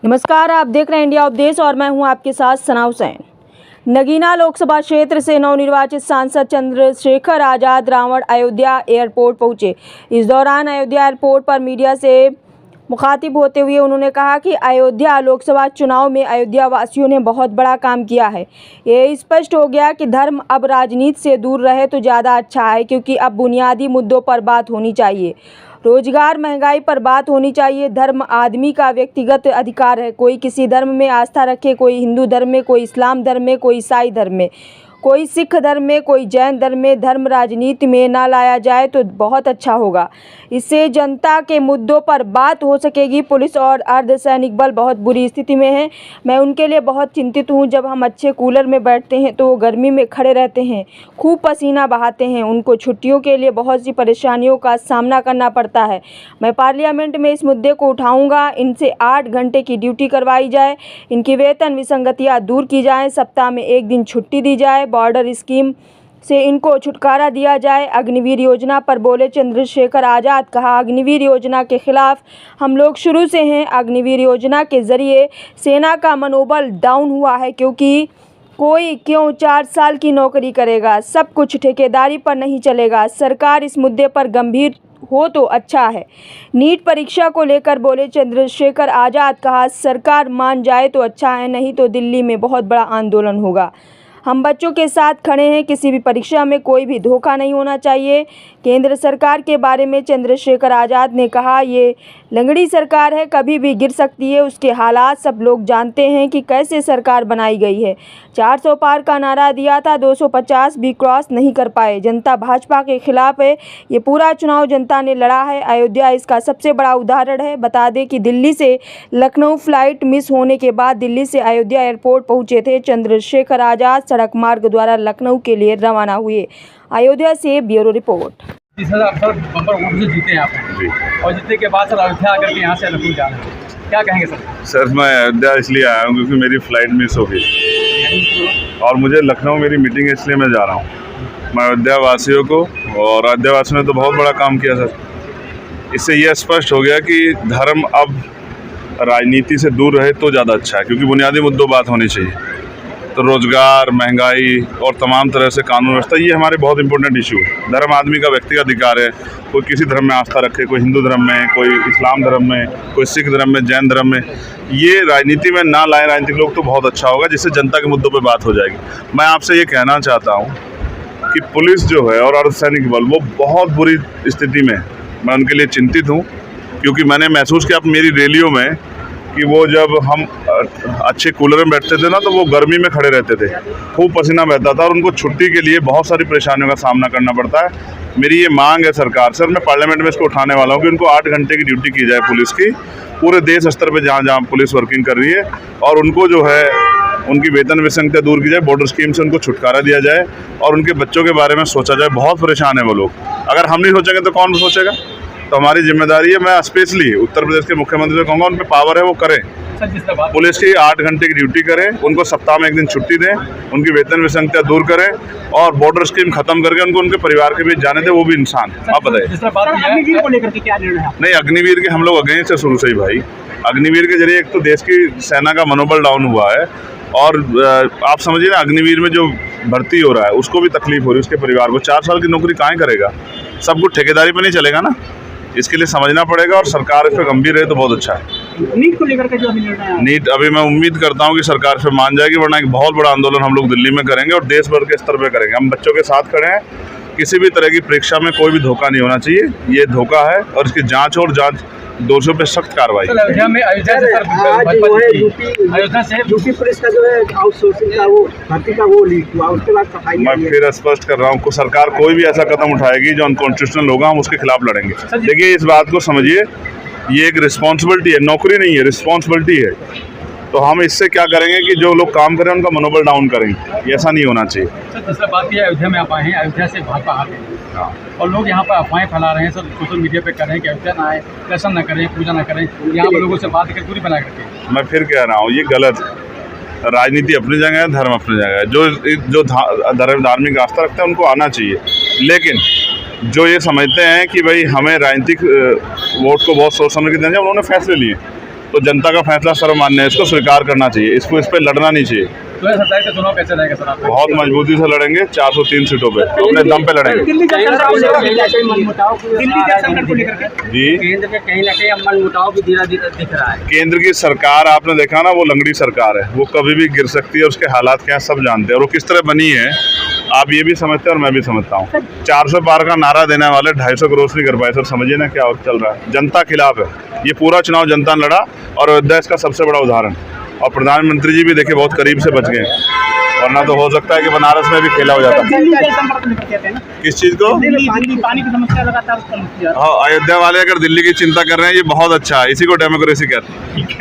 नमस्कार, आप देख रहे हैं इंडिया अपडेट्स और मैं हूं आपके साथ सना हुसैन। नगीना लोकसभा क्षेत्र से नवनिर्वाचित सांसद चंद्रशेखर आजाद रावण अयोध्या एयरपोर्ट पहुंचे। इस दौरान अयोध्या एयरपोर्ट पर मीडिया से मुखातिब होते हुए उन्होंने कहा कि अयोध्या लोकसभा चुनाव में अयोध्या वासियों ने बहुत बड़ा काम किया है। ये स्पष्ट हो गया कि धर्म अब राजनीति से दूर रहे तो ज़्यादा अच्छा है, क्योंकि अब बुनियादी मुद्दों पर बात होनी चाहिए। रोजगार, महंगाई पर बात होनी चाहिए। धर्म आदमी का व्यक्तिगत अधिकार है। कोई किसी धर्म में आस्था रखे, कोई हिंदू धर्म में, कोई इस्लाम धर्म में, कोई ईसाई धर्म में, कोई सिख धर्म में, कोई जैन धर्म में। धर्म राजनीति में ना लाया जाए तो बहुत अच्छा होगा। इससे जनता के मुद्दों पर बात हो सकेगी। पुलिस और अर्धसैनिक बल बहुत बुरी स्थिति में है। मैं उनके लिए बहुत चिंतित हूँ। जब हम अच्छे कूलर में बैठते हैं तो वो गर्मी में खड़े रहते हैं, खूब पसीना बहाते हैं। उनको छुट्टियों के लिए बहुत सी परेशानियों का सामना करना पड़ता है। मैं पार्लियामेंट में इस मुद्दे को उठाऊँगा। इनसे 8 घंटे की ड्यूटी करवाई जाए, इनकी वेतन विसंगतियाँ दूर की जाएँ, सप्ताह में 1 दिन छुट्टी दी जाए, बॉर्डर स्कीम से इनको छुटकारा दिया जाए। अग्निवीर योजना पर बोले चंद्रशेखर आजाद। कहा, अग्निवीर योजना के खिलाफ हम लोग शुरू से हैं। अग्निवीर योजना के जरिए सेना का मनोबल डाउन हुआ है, क्योंकि कोई क्यों 4 साल की नौकरी करेगा। सब कुछ ठेकेदारी पर नहीं चलेगा। सरकार इस मुद्दे पर गंभीर हो तो अच्छा है। नीट परीक्षा को लेकर बोले चंद्रशेखर आजाद। कहा, सरकार मान जाए तो अच्छा है, नहीं तो दिल्ली में बहुत बड़ा आंदोलन होगा। हम बच्चों के साथ खड़े हैं। किसी भी परीक्षा में कोई भी धोखा नहीं होना चाहिए। केंद्र सरकार के बारे में चंद्रशेखर आजाद ने कहा, ये लंगड़ी सरकार है, कभी भी गिर सकती है। उसके हालात सब लोग जानते हैं कि कैसे सरकार बनाई गई है। 400 पार का नारा दिया था, 250 भी क्रॉस नहीं कर पाए। जनता भाजपा के खिलाफ है। ये पूरा चुनाव जनता ने लड़ा है। अयोध्या इसका सबसे बड़ा उदाहरण है। बता दें कि दिल्ली से लखनऊ फ्लाइट मिस होने के बाद दिल्ली से अयोध्या एयरपोर्ट पहुंचे थे चंद्रशेखर आजाद। सड़क मार्ग द्वारा लखनऊ के लिए रवाना हुए। अयोध्या से ब्यूरो रिपोर्ट। जी सर, आप सर बम्पर वोट से जीते हैं आप, और जीतने के बाद सर अयोध्या आकर के यहाँ से लखनऊ जा रहे हैं, क्या कहेंगे सर? सर, मैं अयोध्या इसलिए आया हूँ क्योंकि मेरी फ़्लाइट मिस हो गई और मुझे लखनऊ मेरी मीटिंग है, इसलिए मैं जा रहा हूँ। मैं अयोध्या वासियों को, और अयोध्या वासियों ने तो बहुत बड़ा काम किया सर। इससे यह स्पष्ट हो गया कि धर्म अब राजनीति से दूर रहे तो ज़्यादा अच्छा है, क्योंकि बुनियादी मुद्दों बात होनी चाहिए। तो रोज़गार, महंगाई और तमाम तरह से कानून व्यवस्था, ये हमारे बहुत इंपॉर्टेंट इशू है। धर्म आदमी का व्यक्तिगत अधिकार है। कोई किसी धर्म में आस्था रखे, कोई हिंदू धर्म में, कोई इस्लाम धर्म में, कोई सिख धर्म में, जैन धर्म में। ये राजनीति में ना लाए राजनीतिक लोग तो बहुत अच्छा होगा, जिससे जनता के मुद्दों पर बात हो जाएगी। मैं आपसे ये कहना चाहता हूँ कि पुलिस जो है और अर्धसैनिक बल, वो बहुत बुरी स्थिति में है। मैं उनके लिए चिंतित हूँ, क्योंकि मैंने महसूस किया मेरी रैलियों में कि वो जब हम अच्छे कूलर में बैठते थे ना, तो वो गर्मी में खड़े रहते थे, खूब पसीना बहता था, और उनको छुट्टी के लिए बहुत सारी परेशानियों का सामना करना पड़ता है। मेरी ये मांग है सरकार से, और मैं पार्लियामेंट में इसको उठाने वाला हूँ कि उनको 8 घंटे की ड्यूटी की जाए पुलिस की, पूरे देश स्तर पर जहाँ जहाँ पुलिस वर्किंग कर रही है, और उनको जो है उनकी वेतन विसंगतियाँ दूर की जाए, बॉर्डर स्कीम से उनको छुटकारा दिया जाए, और उनके बच्चों के बारे में सोचा जाए। बहुत परेशान है वो लोग। अगर हम नहीं सोचेंगे तो कौन सोचेगा? तो हमारी जिम्मेदारी है। मैं स्पेशली उत्तर प्रदेश के मुख्यमंत्री से कहूँगा, उन पर पावर है, वो करें। पुलिस की 8 घंटे की ड्यूटी करें, उनको सप्ताह में 1 दिन छुट्टी दें, उनकी वेतन विसंगतियाँ दूर करें, और बॉर्डर स्कीम खत्म करके उनको उनके परिवार के बीच जाने दें। वो भी इंसान है। आप बताइए। अग्निवीर को लेकर के क्या निर्णय है? नहीं, अग्निवीर के हम लोग अगेंस्ट है शुरू से ही भाई। अग्निवीर के जरिए एक तो देश की सेना का मनोबल डाउन हुआ है, और आप समझिए ना, अग्निवीर में जो भर्ती हो रहा है उसको भी तकलीफ हो रही है, उसके परिवार को। 4 साल की नौकरी कहाँ करेगा? सब कुछ ठेकेदारी पर नहीं चलेगा ना। इसके लिए समझना पड़ेगा, और सरकार इस पर गंभीर है तो बहुत अच्छा है। नीट को लेकर के जो अभी निर्णय है, नीट अभी मैं उम्मीद करता हूं कि सरकार फिर मान जाएगी, वरना एक बहुत बड़ा आंदोलन हम लोग दिल्ली में करेंगे और देश भर के स्तर पे करेंगे। हम बच्चों के साथ खड़े हैं। किसी भी तरह की परीक्षा में कोई भी धोखा नहीं होना चाहिए। ये धोखा है, और इसकी जांच और दोषियों पे सख्त कार्रवाई। अयोध्या से यूपी पुलिस का जो है आउटसोर्सिंग का वो भर्ती का वो लीक हुआ, उसके बाद सफाई। मैं फिर स्पष्ट कर रहा हूँ, सरकार कोई भी ऐसा कदम उठाएगी जो अनकॉन्स्टिट्यूशनल होगा, हम उसके खिलाफ लड़ेंगे। देखिए, इस बात को समझिए, ये एक रिस्पॉन्सिबिलिटी है, नौकरी नहीं है, रिस्पॉन्सिबिलिटी है। तो हम इससे क्या करेंगे कि जो लोग काम करें उनका मनोबल डाउन करेंगे। ऐसा नहीं होना चाहिए। सर, दूसरा बात यह है, अयोध्या में आप आए हैं, अयोध्या से भाजपा आ गई, और लोग यहाँ पर अफवाहें फैला रहे हैं सर, सोशल मीडिया पे कर रहे हैं कि अयोध्या ना आए, दर्शन न करें, पूजा न करें, यहाँ पर लोगों से बात कर दूरी बना करके। मैं फिर कह रहा हूँ, ये गलत है। राजनीति अपनी जगह है, धर्म अपनी जगह है। जो धार्मिक आस्था रखते हैं उनको आना चाहिए, लेकिन जो ये समझते हैं कि भाई हमें राजनीतिक वोट को बहुत सोच समझ के देना चाहिए, उन्होंने फैसले लिए। तो जनता का फैसला सर्वमान्य है, इसको स्वीकार करना चाहिए, इसको इस पे लड़ना नहीं चाहिए। 2027 का चुनाव कैसे रहेगा सर आपका? बहुत मजबूती से लड़ेंगे, 403 सीटों पे अपने दम पे लड़ेंगे दिल्ली जलसंकट को लेकर के जी। केंद्र में कहीं ना कहीं अब मनमुटाव भी धीरे धीरे दिख रहा है। केंद्र की सरकार आपने देखा ना, वो लंगड़ी सरकार है, वो कभी भी गिर सकती है, उसके हालात क्या है सब जानते हैं, और वो किस तरह बनी है आप ये भी समझते हैं और मैं भी समझता हूँ। 400 पार का नारा देने वाले 250 क्रॉस नहीं कर पाए सर, समझिए ना क्या चल रहा है। जनता खिलाफ है, ये पूरा चुनाव जनता ने लड़ा और अयोध्या इसका सबसे बड़ा उदाहरण। और प्रधानमंत्री जी भी देखिए बहुत करीब से बच गए, वरना तो हो सकता है कि बनारस में भी खेला हो जाता। किस चीज़ को? पानी की समस्या लगातार। हाँ, अयोध्या वाले अगर दिल्ली की चिंता कर रहे हैं ये बहुत अच्छा है, इसी को डेमोक्रेसी कहते हैं।